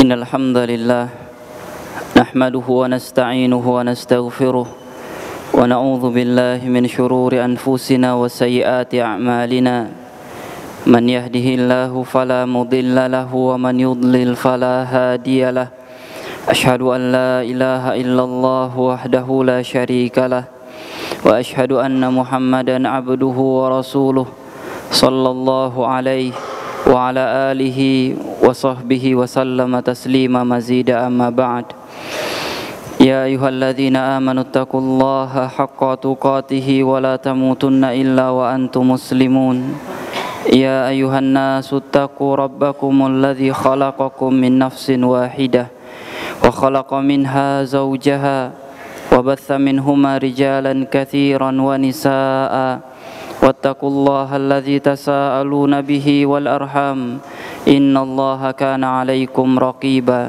إن الحمد لله نحمده ونستعينه ونستغفره ونعوذ بالله من شرور أنفسنا وسيئات أعمالنا من يهده الله فلا مضل له ومن يضلل فلا هادي له أشهد أن لا إله إلا الله وحده لا شريك له وأشهد أن محمدا عبده ورسوله صلى الله عليه وعلى آله وصحبه وسلم تسليما مزيدا أما بعد يا أيها الذين آمنوا اتقوا الله حق تقاته ولا تموتن إلا وأنتم مسلمون يا أيها الناس اتقوا ربكم الذي خلقكم من نفس واحدة وخلق منها زوجها وبث منهما رجالا كثيرا ونساء واتقوا الله الذي تساءلون به والأرحام إن الله كان عليكم رقيبا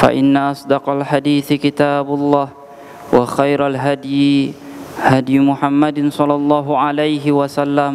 فإن أصدق الحديث كتاب الله وخير الهدي هدي محمد صلى الله عليه وسلم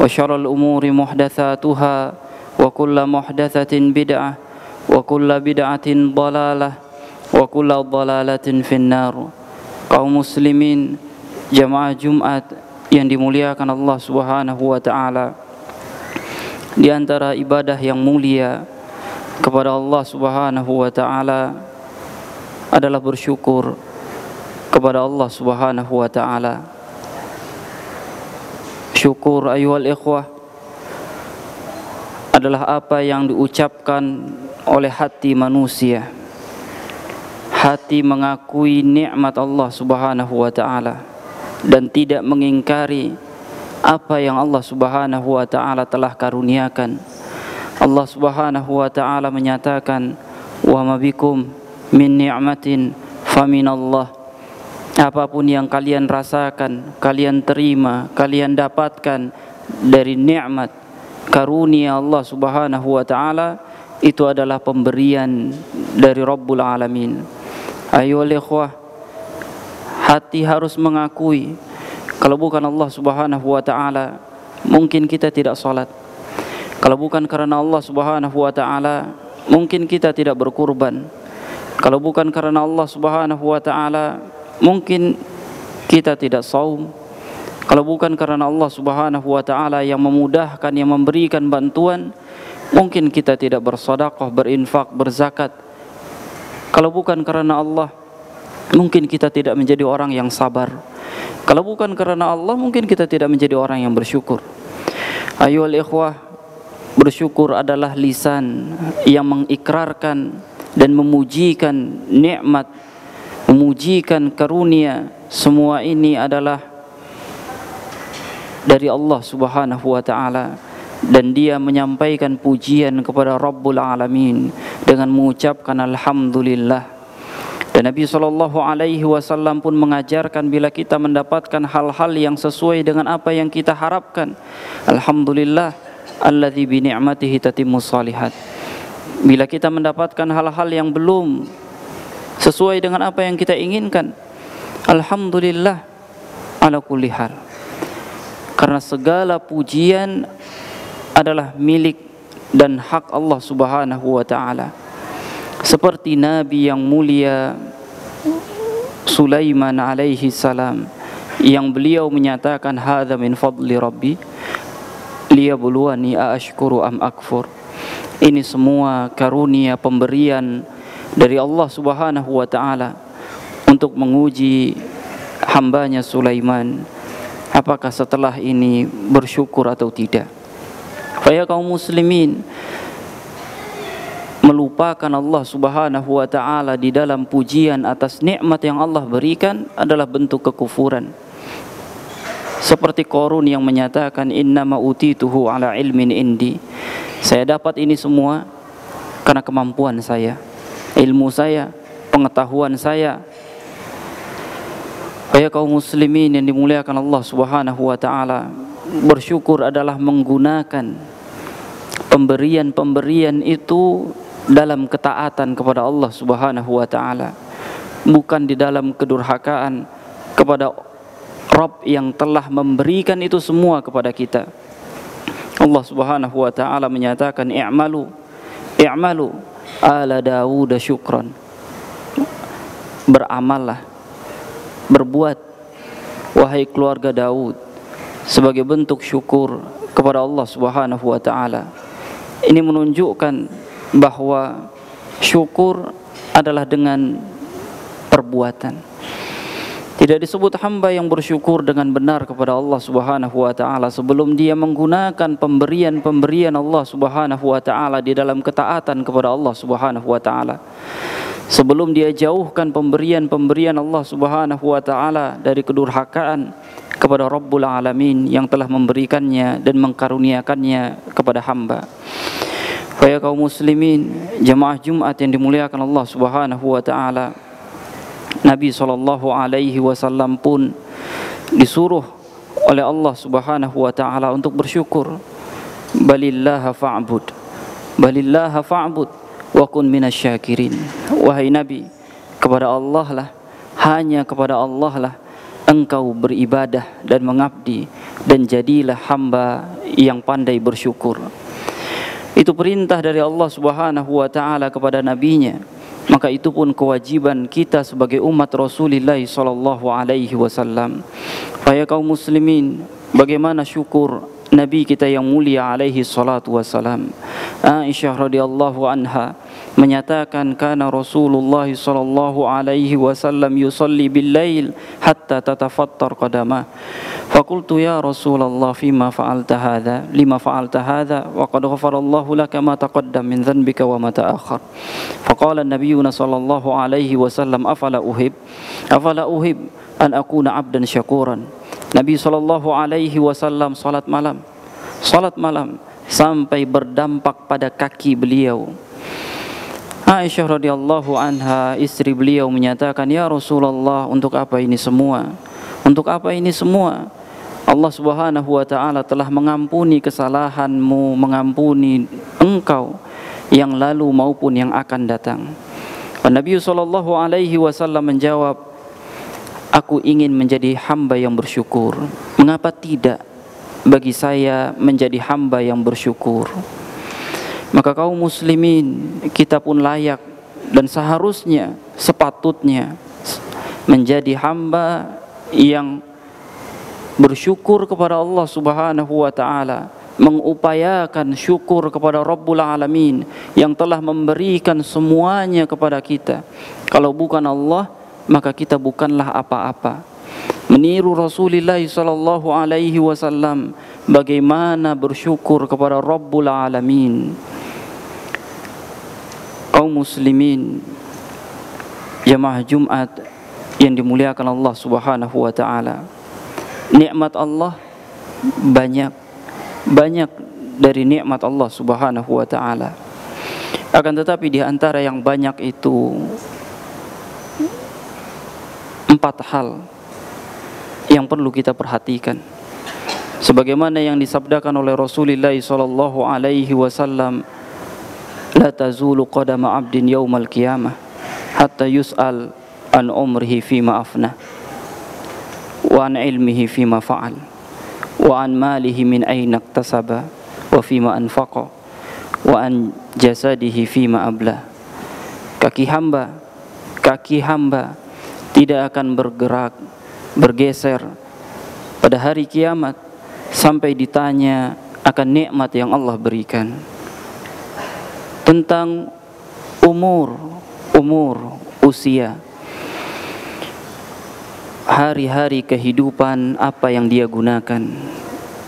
وشر الأمور محدثاتها وكل محدثة بدعة وكل بدعة ضلالة وكل ضلالة في النار. Kaum muslimin jamaah Jumat yang dimuliakan Allah Subhanahu wa taala, di antara ibadah yang mulia kepada Allah Subhanahu wa taala adalah bersyukur kepada Allah Subhanahu wa taala. Syukur ayuhal ikhwah adalah apa yang diucapkan oleh hati manusia. Hati mengakui nikmat Allah Subhanahu wa taala dan tidak mengingkari apa yang Allah Subhanahu wa taala telah karuniakan. Allah Subhanahu wa taala menyatakan, "Wa ma bikum min ni'matin faminallah." Apapun yang kalian rasakan, kalian terima, kalian dapatkan dari nikmat karunia Allah Subhanahu wa taala, itu adalah pemberian dari Rabbul Alamin. Ayolah ikhwah, hati harus mengakui kalau bukan Allah Subhanahu wa taala mungkin kita tidak salat. Kalau bukan karena Allah Subhanahu wa taala mungkin kita tidak berkurban. Kalau bukan karena Allah Subhanahu wa taala mungkin kita tidak saum. Kalau bukan karena Allah Subhanahu wa taala yang memudahkan, yang memberikan bantuan, mungkin kita tidak bersedekah, berinfak, berzakat. Kalau bukan karena Allah, mungkin kita tidak menjadi orang yang sabar. Kalau bukan karena Allah, mungkin kita tidak menjadi orang yang bersyukur. Ayolah ikhwah, bersyukur adalah lisan yang mengikrarkan dan memujikan nikmat, memujikan karunia. Semua ini adalah dari Allah Subhanahu wa taala, dan dia menyampaikan pujian kepada Rabbul Alamin dengan mengucapkan alhamdulillah. Dan Nabi SAW pun mengajarkan bila kita mendapatkan hal-hal yang sesuai dengan apa yang kita harapkan, alhamdulillah alladzi bi ni'matihi tatimmus shalihat. Bila kita mendapatkan hal-hal yang belum sesuai dengan apa yang kita inginkan, alhamdulillah ala kulli hal. Karena segala pujian adalah milik dan hak Allah Subhanahu wa taala. Seperti Nabi yang mulia Sulaiman alaihi salam, yang beliau menyatakan hadza min fadli rabbi liyabluwani aashkuru am akfur. Ini semua karunia pemberian dari Allah Subhanahu wa taala untuk menguji hambanya Sulaiman, apakah setelah ini bersyukur atau tidak. Faya kaum muslimin, melupakan Allah Subhanahu wa taala di dalam pujian atas nikmat yang Allah berikan adalah bentuk kekufuran. Seperti Qarun yang menyatakan innama utituhu ala ilmin indi. Saya dapat ini semua karena kemampuan saya, ilmu saya, pengetahuan saya. Faya kaum muslimin yang dimuliakan Allah Subhanahu wa taala, bersyukur adalah menggunakan pemberian-pemberian itu dalam ketaatan kepada Allah Subhanahu wa taala, bukan di dalam kedurhakaan kepada Rabb yang telah memberikan itu semua kepada kita. Allah Subhanahu wa taala menyatakan i'malu ala Dawud syukran. Beramallah, berbuat wahai keluarga Daud sebagai bentuk syukur kepada Allah Subhanahu wa taala. Ini menunjukkan bahwa syukur adalah dengan perbuatan. Tidak disebut hamba yang bersyukur dengan benar kepada Allah Subhanahu wa taala sebelum dia menggunakan pemberian-pemberian Allah Subhanahu wa taala di dalam ketaatan kepada Allah Subhanahu wa taala. Sebelum dia jauhkan pemberian-pemberian Allah Subhanahu wa taala dari kedurhakaan kepada Rabbul Alamin yang telah memberikannya dan mengkaruniakannya kepada hamba. Ya kaum muslimin, jemaah Jumat yang dimuliakan Allah Subhanahu wa taala, Nabi SAW pun disuruh oleh Allah Subhanahu wa taala untuk bersyukur. Balillaha fa'bud, balillaha fa'bud wa kun minasyakirin. Wahai Nabi, kepada Allah lah, hanya kepada Allah lah engkau beribadah dan mengabdi, dan jadilah hamba yang pandai bersyukur. Itu perintah dari Allah Subhanahu wa taala kepada nabinya. Maka itu pun kewajiban kita sebagai umat Rasulullah sallallahu alaihi wasallam. Ya kaum muslimin, bagaimana syukur Nabi kita yang mulia alaihi salatu wassalam. Aisyah radhiyallahu anha menyatakan, kana Rasulullah sallallahu alaihi wasallam yusalli bil lail hatta tatafattar qadamah. Faqultu ya Rasulullah fima fa'alta hadha, lima fa'alta hadha wa qad ghafarallahu laka ma taqaddam min dhanbika wa ma ta'akhkhar. Faqala an-nabiyyuna sallallahu alaihi wasallam afala uhib an akuna 'abdan syakuran. Nabi sallallahu alaihi wasallam salat malam sampai berdampak pada kaki beliau. Aisyah radhiyallahu anha, istri beliau, menyatakan, ya Rasulullah, untuk apa ini semua? Untuk apa ini semua? Allah Subhanahu wa taala telah mengampuni kesalahanmu, mengampuni engkau yang lalu maupun yang akan datang. Nabi sallallahu alaihi wasallam menjawab, aku ingin menjadi hamba yang bersyukur. Mengapa tidak bagi saya menjadi hamba yang bersyukur? Maka kaum muslimin, kita pun layak dan seharusnya, sepatutnya menjadi hamba yang bersyukur kepada Allah Subhanahu wa taala, mengupayakan syukur kepada Rabbul Alamin yang telah memberikan semuanya kepada kita. Kalau bukan Allah, maka kita bukanlah apa-apa. Meniru Rasulullah sallallahu alaihi wasallam bagaimana bersyukur kepada Rabbul Alamin. Kaum muslimin, jemaah Jumat yang dimuliakan Allah Subhanahu wa taala, nikmat Allah banyak dari nikmat Allah Subhanahu wa taala. Akan tetapi di antara yang banyak itu 4 hal yang perlu kita perhatikan. Sebagaimana yang disabdakan oleh Rasulullah sallallahu alaihi wasallam, la tazulu qadama 'abdin yaumal qiyamah hatta yus'al an umrihi fima afna wa an ilmihi fima fa'al wa an malihi min aina iktasaba wa fima anfaqa wa an jasadihi fima abla. Kaki hamba tidak akan bergeser pada hari kiamat sampai ditanya akan nikmat yang Allah berikan, tentang umur, usia, hari-hari kehidupan apa yang dia gunakan,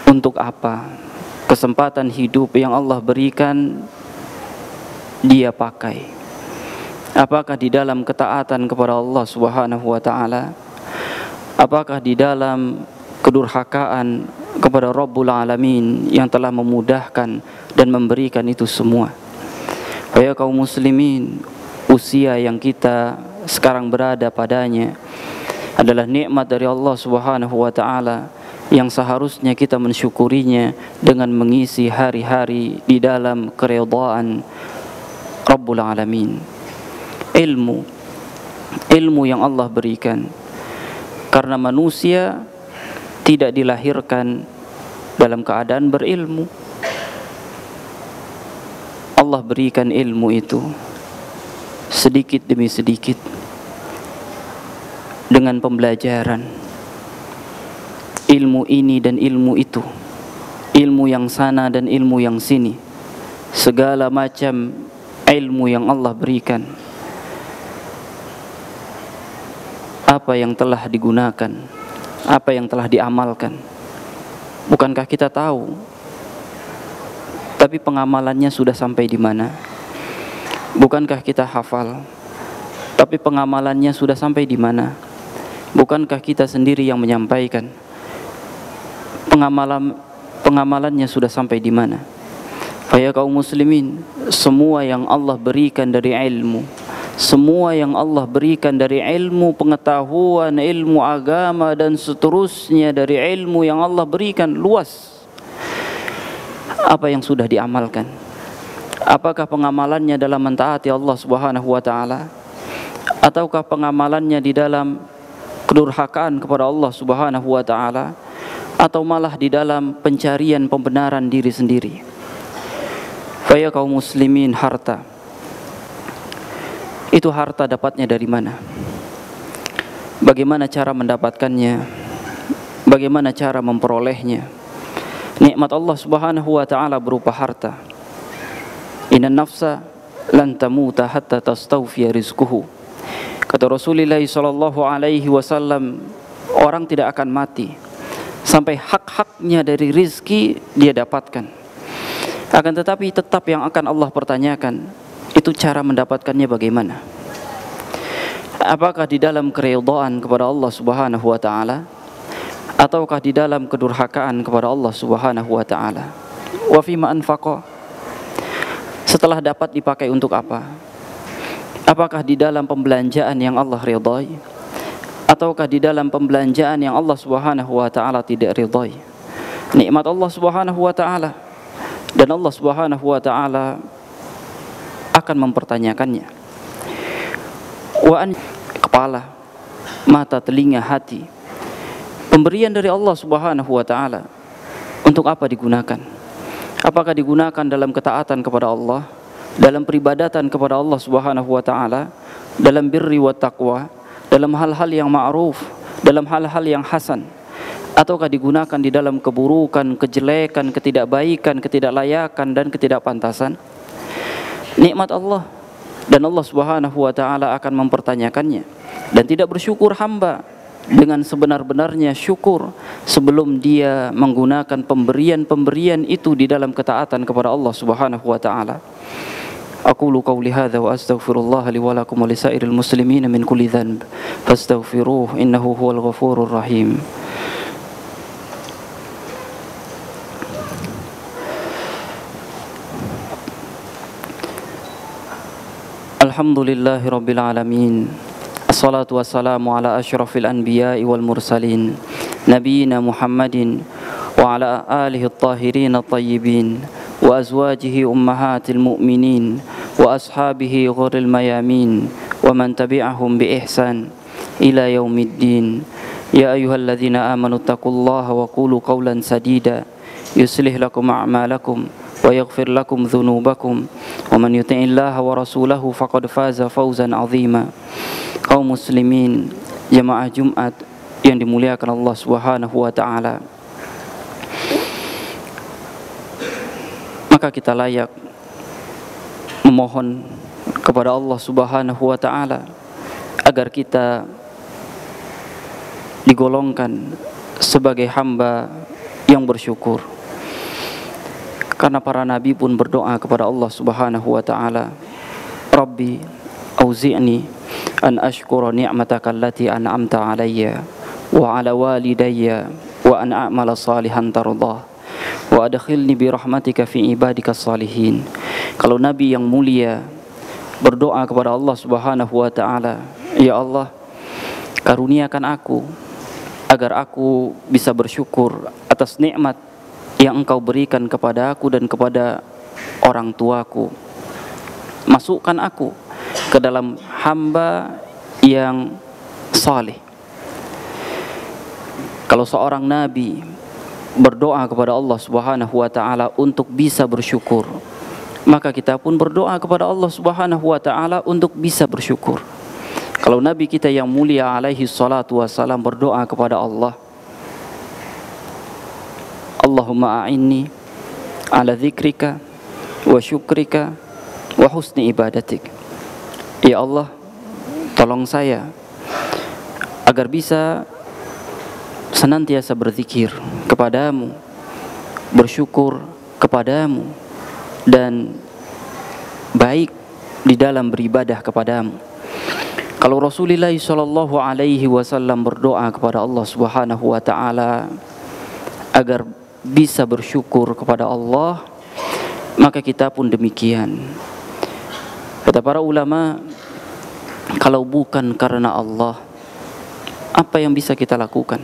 untuk apa kesempatan hidup yang Allah berikan dia pakai. Apakah di dalam ketaatan kepada Allah Subhanahu wa taala? Apakah di dalam kedurhakaan kepada Rabbul Alamin yang telah memudahkan dan memberikan itu semua? Ya kaum muslimin, usia yang kita sekarang berada padanya adalah nikmat dari Allah Subhanahu wa taala yang seharusnya kita mensyukurinya dengan mengisi hari-hari di dalam keridhaan Rabbul Alamin. Ilmu yang Allah berikan, karena manusia tidak dilahirkan dalam keadaan berilmu. Allah berikan ilmu itu sedikit demi sedikit dengan pembelajaran ilmu ini dan ilmu itu, ilmu yang sana dan ilmu yang sini, segala macam ilmu yang Allah berikan, apa yang telah digunakan, apa yang telah diamalkan. Bukankah kita tahu, tapi pengamalannya sudah sampai di mana? Bukankah kita hafal, tapi pengamalannya sudah sampai di mana? Bukankah kita sendiri yang menyampaikan, pengamalannya sudah sampai di mana? Ya kaum muslimin, semua yang Allah berikan dari ilmu, semua yang Allah berikan dari ilmu pengetahuan, ilmu agama dan seterusnya, dari ilmu yang Allah berikan luas, apa yang sudah diamalkan? Apakah pengamalannya dalam mentaati Allah Subhanahu wa taala, ataukah pengamalannya di dalam kedurhakaan kepada Allah Subhanahu wa taala, atau malah di dalam pencarian pembenaran diri sendiri? Ya kaum muslimin, harta itu, harta dapatnya dari mana? Bagaimana cara mendapatkannya? Bagaimana cara memperolehnya? Nikmat Allah Subhanahu wa taala berupa harta. Innan nafsa lan tamuta hatta tastawfiya rizquhu. Kata Rasulullah sallallahu alaihi wasallam, orang tidak akan mati sampai hak-haknya dari rizki dia dapatkan. Akan tetapi tetap yang akan Allah pertanyakan itu cara mendapatkannya bagaimana? Apakah di dalam keridhaan kepada Allah Subhanahu wa taala, ataukah di dalam kedurhakaan kepada Allah Subhanahu wa taala? Wa fima anfaqa, setelah dapat dipakai untuk apa? Apakah di dalam pembelanjaan yang Allah ridhai, ataukah di dalam pembelanjaan yang Allah Subhanahu wa taala tidak ridhai? Nikmat Allah Subhanahu wa taala, dan Allah Subhanahu wa taala akan mempertanyakannya. Wa an, kepala, mata, telinga, hati, pemberian dari Allah Subhanahu wa taala untuk apa digunakan? Apakah digunakan dalam ketaatan kepada Allah, dalam peribadatan kepada Allah Subhanahu wa taala, dalam birri wa taqwa, dalam hal-hal yang ma'ruf, dalam hal-hal yang hasan, ataukah digunakan di dalam keburukan, kejelekan, ketidakbaikan, ketidaklayakan dan ketidakpantasan? Nikmat Allah, dan Allah Subhanahu wa taala akan mempertanyakannya. Dan tidak bersyukur hamba dengan sebenar-benarnya syukur sebelum dia menggunakan pemberian-pemberian itu di dalam ketaatan kepada Allah Subhanahu wa taala. Aqulu qawli hadza wa astaghfirullah li wa lakum wa lisairil muslimin min kulli dhanb fastaghfiruhu innahu huwal ghafurur rahim. Alhamdulillahi rabbil alamin. Assalatu wassalamu ala asyrafil anbiya'i wal mursalin, nabiyina Muhammadin wa ala alihi at-tahirin at-tayyibin wa azwajihi ummahatil mu'minin wa ashabihi ghuril mayamin wa man tabi'ahum bi ihsan ila yaumiddin. Ya ayyuhalladzina amanu taqullaha wa qulu qawlan sadida yuslih lakum a'malakum wa yaghfir lakum dhunubakum wa man yuti'illaha wa rasulahu faqad faza fawzan 'azima. Kaum muslimin, jamaah Jumat yang dimuliakan Allah Subhanahu wa taala, maka kita layak memohon kepada Allah Subhanahu wa taala agar kita digolongkan sebagai hamba yang bersyukur. Karena para nabi pun berdoa kepada Allah Subhanahu wa taala, Rabbi auzi'ni an ashkura ni'mataka allati an'amta alayya wa ala walidayya wa an a'mala salihan tardah wa adkhilni bi rahmatika fi ibadika salihin. Kalau nabi yang mulia berdoa kepada Allah Subhanahu wa taala, ya Allah, karuniakan aku agar aku bisa bersyukur atas nikmat yang Engkau berikan kepada aku dan kepada orang tuaku. Masukkan aku ke dalam hamba yang saleh. Kalau seorang nabi berdoa kepada Allah Subhanahu wa taala untuk bisa bersyukur, maka kita pun berdoa kepada Allah Subhanahu wa taala untuk bisa bersyukur. Kalau Nabi kita yang mulia alaihi salatu wassalam berdoa kepada Allah, Allahumma a'inni ala dzikrika wa syukrika wa husni ibadatik. Ya Allah, tolong saya agar bisa senantiasa berzikir kepadamu, bersyukur kepadamu, dan baik di dalam beribadah kepadamu. Kalau Rasulullah sallallahu alaihi wasallam berdoa kepada Allah Subhanahu wa taala agar bisa bersyukur kepada Allah, maka kita pun demikian. Kata para ulama, kalau bukan karena Allah, apa yang bisa kita lakukan?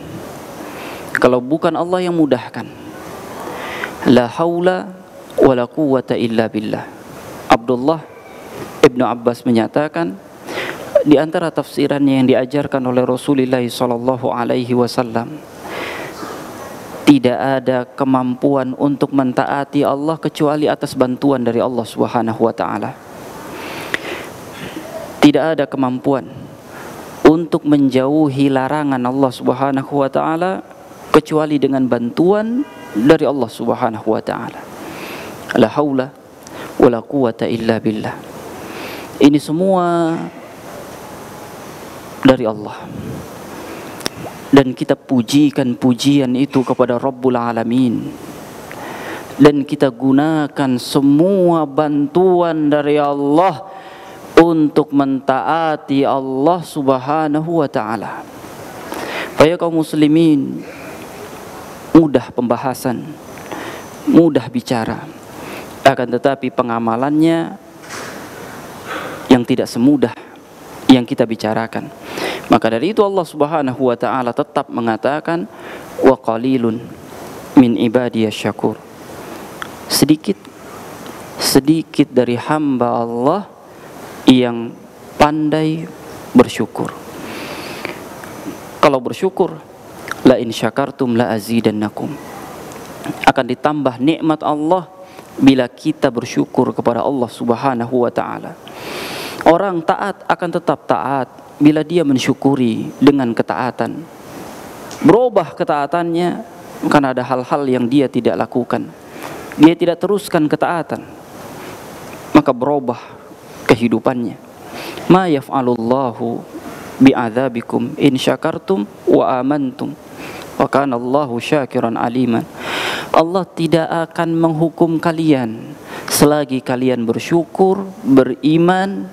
Kalau bukan Allah yang mudahkan, la haula wala quwwata illa billah. Abdullah Ibnu Abbas menyatakan, di antara tafsirannya yang diajarkan oleh Rasulullah sallallahu alaihi wasallam, tidak ada kemampuan untuk mentaati Allah kecuali atas bantuan dari Allah Subhanahu wa taala. Tidak ada kemampuan untuk menjauhi larangan Allah Subhanahu wa taala kecuali dengan bantuan dari Allah Subhanahu wa taala. La haula wala quwwata illa billah. Ini semua dari Allah, dan kita pujikan pujian itu kepada Rabbul Alamin, dan kita gunakan semua bantuan dari Allah untuk mentaati Allah Subhanahu wa taala. Supaya kaum muslimin mudah pembahasan, mudah bicara, akan tetapi pengamalannya yang tidak semudah yang kita bicarakan. Maka dari itu Allah Subhanahu wa taala tetap mengatakan, wa qalilun min ibadiyasy syakur. Sedikit dari hamba Allah yang pandai bersyukur. Kalau bersyukur, la in syakartum la azidannakum, akan ditambah nikmat Allah bila kita bersyukur kepada Allah Subhanahu wa taala. Orang taat akan tetap taat bila dia mensyukuri dengan ketaatan. Berubah ketaatannya karena ada hal-hal yang dia tidak lakukan, dia tidak teruskan ketaatan, maka berubah kehidupannya. Ma yaf'alullahu bi'adzabikum in syakartum wa amantum wa kana Allahu syakiran aliman. Allah tidak akan menghukum kalian selagi kalian bersyukur, beriman,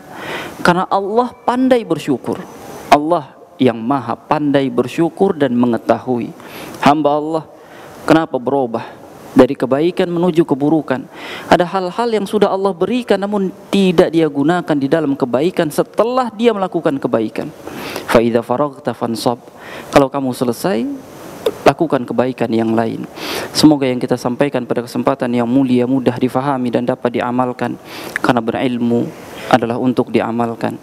karena Allah pandai bersyukur. Allah yang maha pandai bersyukur dan mengetahui. Hamba Allah kenapa berubah dari kebaikan menuju keburukan? Ada hal-hal yang sudah Allah berikan namun tidak dia gunakan di dalam kebaikan setelah dia melakukan kebaikan. Fa idza faraghta fansab. Kalau kamu selesai, lakukan kebaikan yang lain. Semoga yang kita sampaikan pada kesempatan yang mulia mudah difahami dan dapat diamalkan, karena berilmu adalah untuk diamalkan.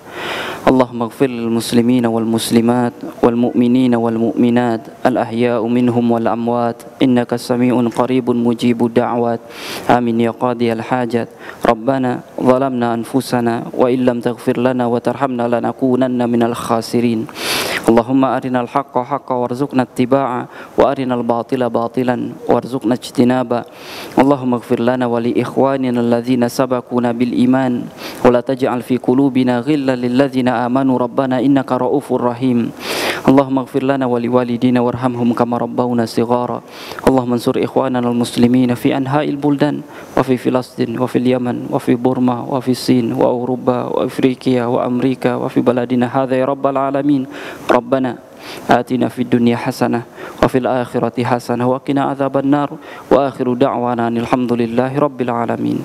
Allahumma ighfir lil muslimina wal muslimat wal mu'minina wal mu'minat al ahya'u minhum wal amwat innaka sami'un qaribun mujibud da'wat. Amin ya qadi al hajat. Rabbana zalamna anfusana wa illam taghfir lana wa tarhamna lanakunanna minal khasirin. Allahumma arinal haqqa haqqa warzuqna ittiba'a wa arinal batila batilan warzuqna ijtinaba. Allahumma ighfir lana wa li ikhwanina alladhina sabaquna bil iman wa la taj'al fi qulubina ghillan lil ladzina amanu rabbana innaka raufur rahim. Allahumma ighfir lana wa li walidina warhamhum kama rabbawna shighara. Allahumma ansur ikhwanana al muslimina fi anha'il buldan wa fi Filastin wa fil Yaman wa fi Burma wa fi Sin wa Uruba wa Afrika wa Amerika wa fi baladina hadza ya rabbal alamin. Rabbana atina fid dunya hasanah wa fil akhirati hasanah wa qina adzabannar wa akhiru da'wana alhamdulillahi rabbil alamin.